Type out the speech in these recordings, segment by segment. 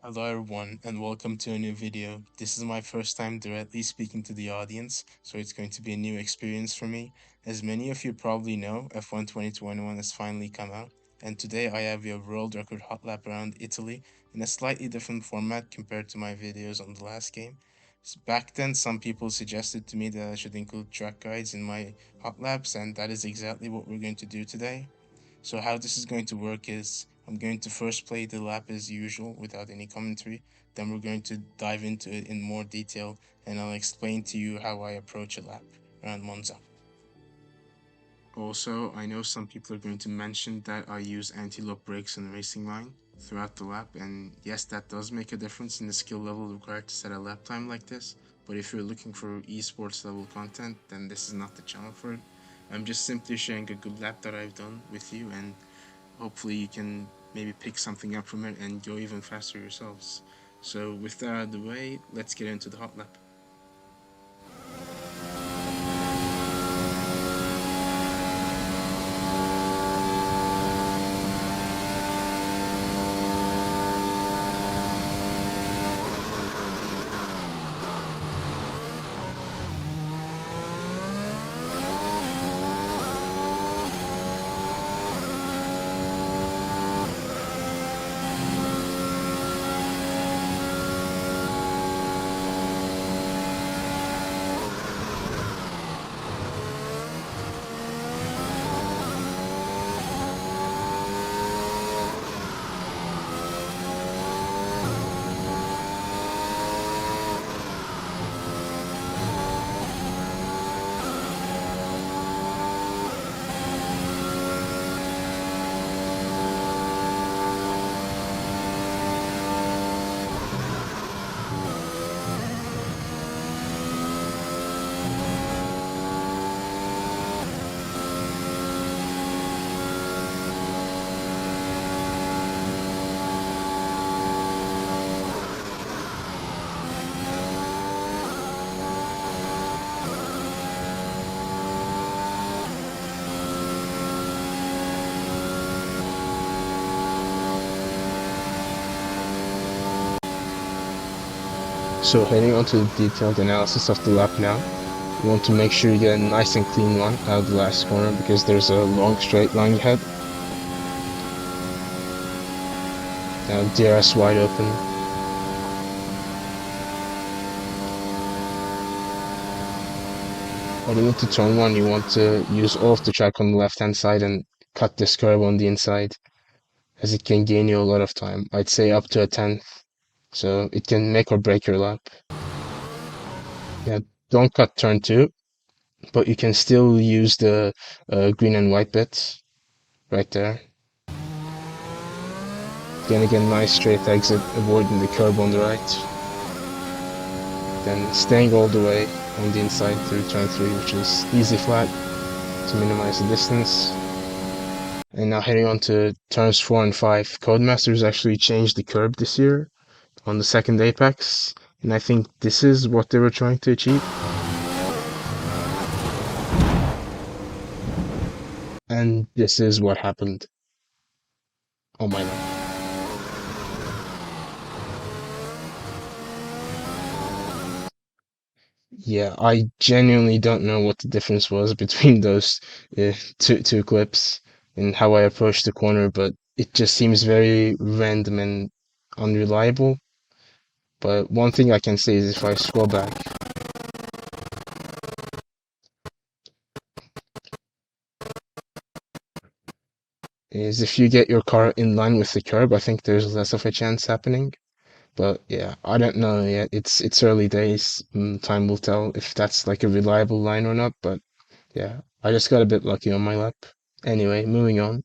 Hello everyone and welcome to a new video. This is my first time directly speaking to the audience, so it's going to be a new experience for me. As many of you probably know, F1 2021 has finally come out, and today I have your world record hot lap around Italy in a slightly different format compared to my videos on the last game. Back then, some people suggested to me that I should include track guides in my hot laps, and that is exactly what we're going to do today. So how this is going to work is I'm going to first play the lap as usual without any commentary. Then we're going to dive into it in more detail and I'll explain to you how I approach a lap around Monza. Also, I know some people are going to mention that I use anti-lock brakes on the racing line throughout the lap, and yes, that does make a difference in the skill level required to set a lap time like this. But if you're looking for esports level content, then this is not the channel for it. I'm just simply sharing a good lap that I've done with you, and hopefully you can maybe pick something up from it and go even faster yourselves. So with that out of the way, let's get into the hot lap. So heading on to the detailed analysis of the lap now, you want to make sure you get a nice and clean one out of the last corner because there's a long straight line ahead. Now DRS wide open. Heading into turn 1, you want to use all of the track on the left hand side and cut this curve on the inside, as it can gain you a lot of time. I'd say up to a tenth, so it can make or break your lap. Yeah, don't cut turn 2, but you can still use the green and white bits right there. Gonna get a nice straight exit, avoiding the curb on the right. Then staying all the way on the inside through turn 3, which is easy flat to minimize the distance. And now heading on to turns 4 and 5. Codemasters actually changed the curb this year on the second apex, and I think this is what they were trying to achieve. And this is what happened on my lap. Yeah, I genuinely don't know what the difference was between those two clips and how I approached the corner, but it just seems very random and unreliable. But one thing I can say is if I scroll back, is if you get your car in line with the curb, I think there's less of a chance happening. But yeah, I don't know yet. It's early days. Time will tell if that's like a reliable line or not. But yeah, I just got a bit lucky on my lap. Anyway, moving on.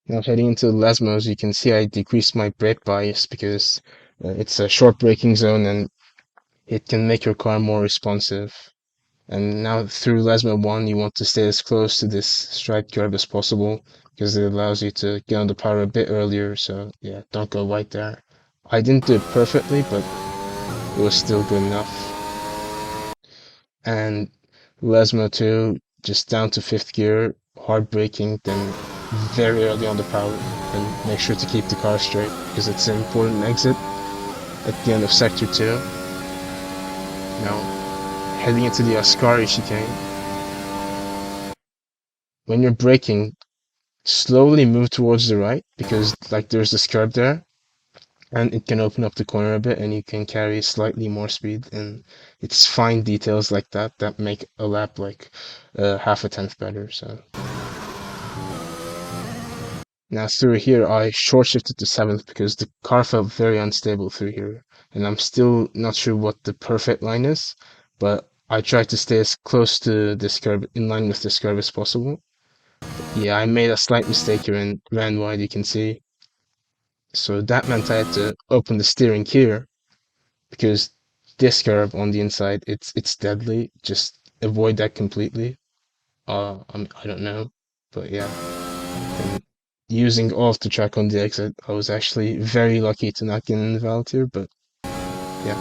Now heading into Lesmos, you can see I decreased my brake bias because it's a short braking zone and it can make your car more responsive. And now through Lesmo 1, you want to stay as close to this striped curve as possible because it allows you to get on the power a bit earlier. So yeah, don't go wide there. I didn't do it perfectly, but it was still good enough. And Lesmo 2, just down to 5th gear, hard braking, then very early on the power, and make sure to keep the car straight because it's an important exit at the end of sector 2. Now, heading into the Ascari chicane, when you're braking, slowly move towards the right because like there's this curb there and it can open up the corner a bit and you can carry slightly more speed, and it's fine details like that that make a lap like half a tenth better. So now through here I short shifted to 7th because the car felt very unstable through here, and I'm still not sure what the perfect line is, but I tried to stay as close to this curve, in line with this curve as possible. But yeah, I made a slight mistake here and ran wide, you can see. So that meant I had to open the steering here because this curve on the inside, it's deadly. Just avoid that completely. I don't know, but yeah. Then using off the track on the exit, I was actually very lucky to not get invalid here, but yeah.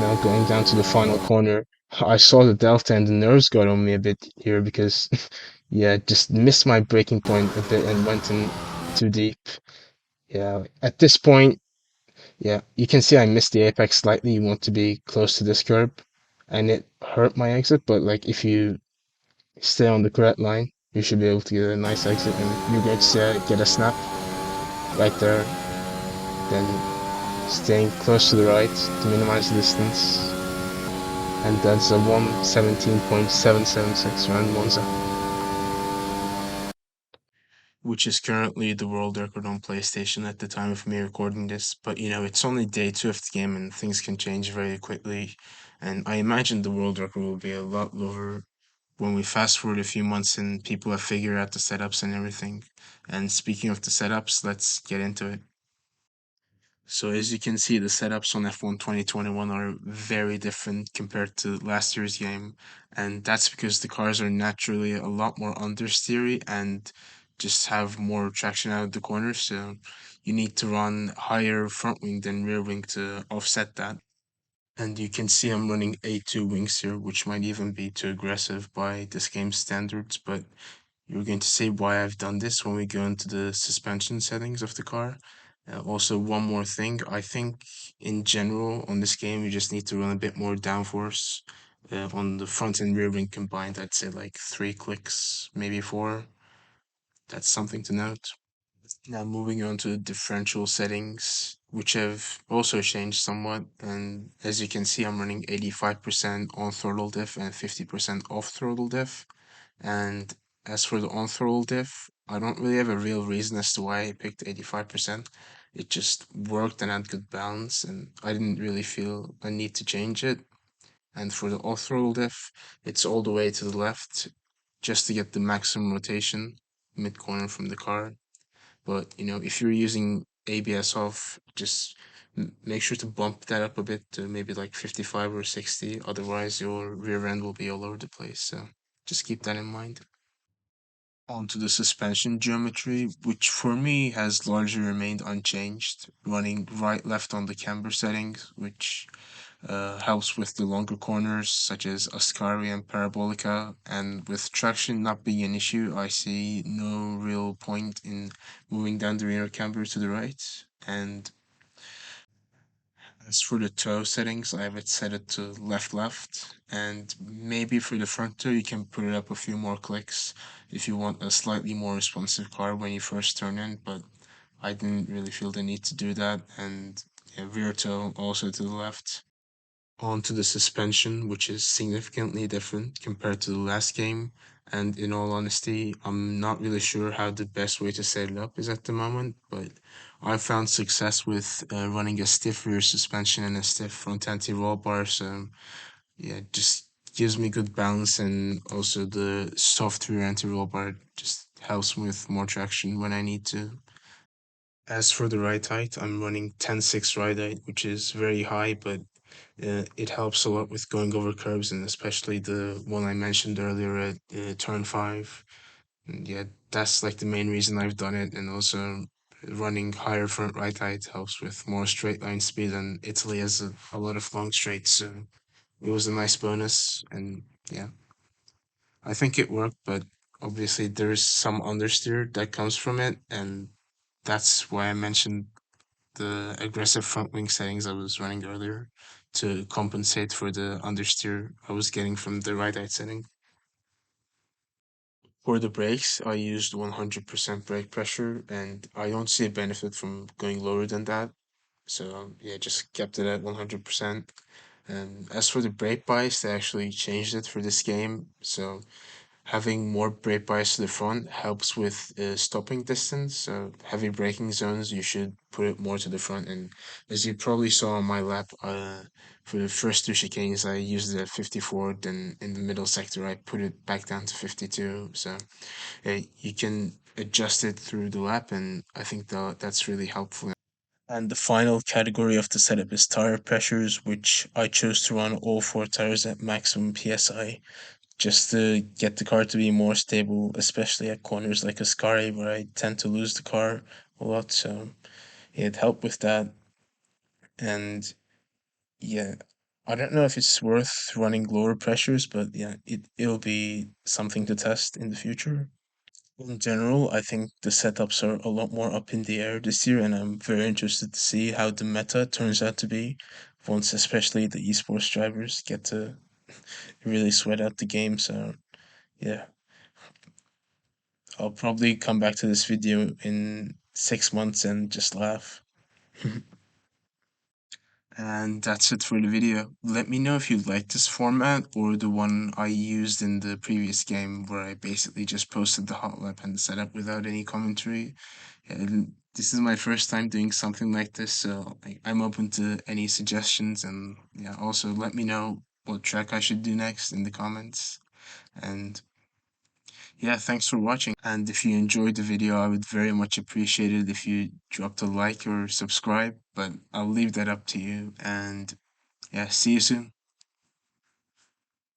Now going down to the final corner, I saw the delta and the nerves got on me a bit here because, yeah, just missed my braking point a bit and went in too deep. Yeah, at this point, yeah, you can see I missed the apex slightly. You want to be close to this curb, and it hurt my exit. But like if you stay on the correct line, you should be able to get a nice exit, and you're going to see I get a snap right there. Then staying close to the right to minimize the distance, and that's a 1:17.776 round Monza. Which is currently the world record on PlayStation at the time of me recording this. But it's only day two of the game and things can change very quickly. And I imagine the world record will be a lot lower when we fast forward a few months and people have figured out the setups and everything. And speaking of the setups, let's get into it. So as you can see, the setups on F1 2021 are very different compared to last year's game, and that's because the cars are naturally a lot more understeery and just have more traction out of the corners, so you need to run higher front wing than rear wing to offset that. And you can see I'm running A2 wings here, which might even be too aggressive by this game's standards, but you're going to see why I've done this when we go into the suspension settings of the car. Also, one more thing, I think in general on this game, you just need to run a bit more downforce on the front and rear wing combined. I'd say like 3 clicks, maybe four. That's something to note. Now, moving on to the differential settings, which have also changed somewhat. And as you can see, I'm running 85% on throttle diff and 50% off throttle diff. And as for the on throttle diff, I don't really have a real reason as to why I picked 85%. It just worked and had good balance, and I didn't really feel a need to change it. And for the off throttle diff, it's all the way to the left just to get the maximum rotation mid corner from the car. But if you're using ABS off, just make sure to bump that up a bit to maybe like 55 or 60. Otherwise, your rear end will be all over the place. So just keep that in mind. Onto the suspension geometry, which for me has largely remained unchanged, running right left on the camber settings, which helps with the longer corners such as Ascari and Parabolica, and with traction not being an issue, I see no real point in moving down the rear camber to the right. And as for the toe settings, I have it set it to left left, and maybe for the front toe you can put it up a few more clicks if you want a slightly more responsive car when you first turn in, but I didn't really feel the need to do that, and yeah, rear toe also to the left. Onto the suspension, which is significantly different compared to the last game. And in all honesty, I'm not really sure how the best way to set it up is at the moment, but I found success with running a stiff rear suspension and a stiff front anti-roll bar. So yeah, it just gives me good balance, and also the soft rear anti-roll bar just helps me with more traction when I need to. As for the ride height, I'm running 10.6 ride height, which is very high, but it helps a lot with going over curbs, and especially the one I mentioned earlier at turn 5. And yeah, that's like the main reason I've done it. And also, running higher front right height helps with more straight line speed, and Italy has a lot of long straights, so it was a nice bonus. And yeah, I think it worked, but obviously there's some understeer that comes from it, and that's why I mentioned the aggressive front wing settings I was running earlier to compensate for the understeer I was getting from the right height setting. For the brakes, I used 100% brake pressure, and I don't see a benefit from going lower than that. So yeah, just kept it at 100%. And as for the brake bias, they actually changed it for this game. So having more brake bias to the front helps with stopping distance. So heavy braking zones, you should put it more to the front. And as you probably saw on my lap, for the first two chicanes, I used it at 54. Then in the middle sector, I put it back down to 52. So you can adjust it through the lap, and I think that's really helpful. And the final category of the setup is tire pressures, which I chose to run all four tires at maximum PSI just to get the car to be more stable, especially at corners like Ascari where I tend to lose the car a lot. So it helped with that. And yeah, I don't know if it's worth running lower pressures, but yeah, it'll be something to test in the future. In general, I think the setups are a lot more up in the air this year, and I'm very interested to see how the meta turns out to be once, especially the esports drivers get to really sweat out the game. So, yeah, I'll probably come back to this video in 6 months and just laugh. And that's it for the video. Let me know if you like this format or the one I used in the previous game where I basically just posted the hotlap and the setup without any commentary. And this is my first time doing something like this, so I'm open to any suggestions. And yeah, also let me know what track I should do next in the comments. And yeah, thanks for watching. And if you enjoyed the video, I would very much appreciate it if you dropped a like or subscribe, but I'll leave that up to you. And yeah, see you soon.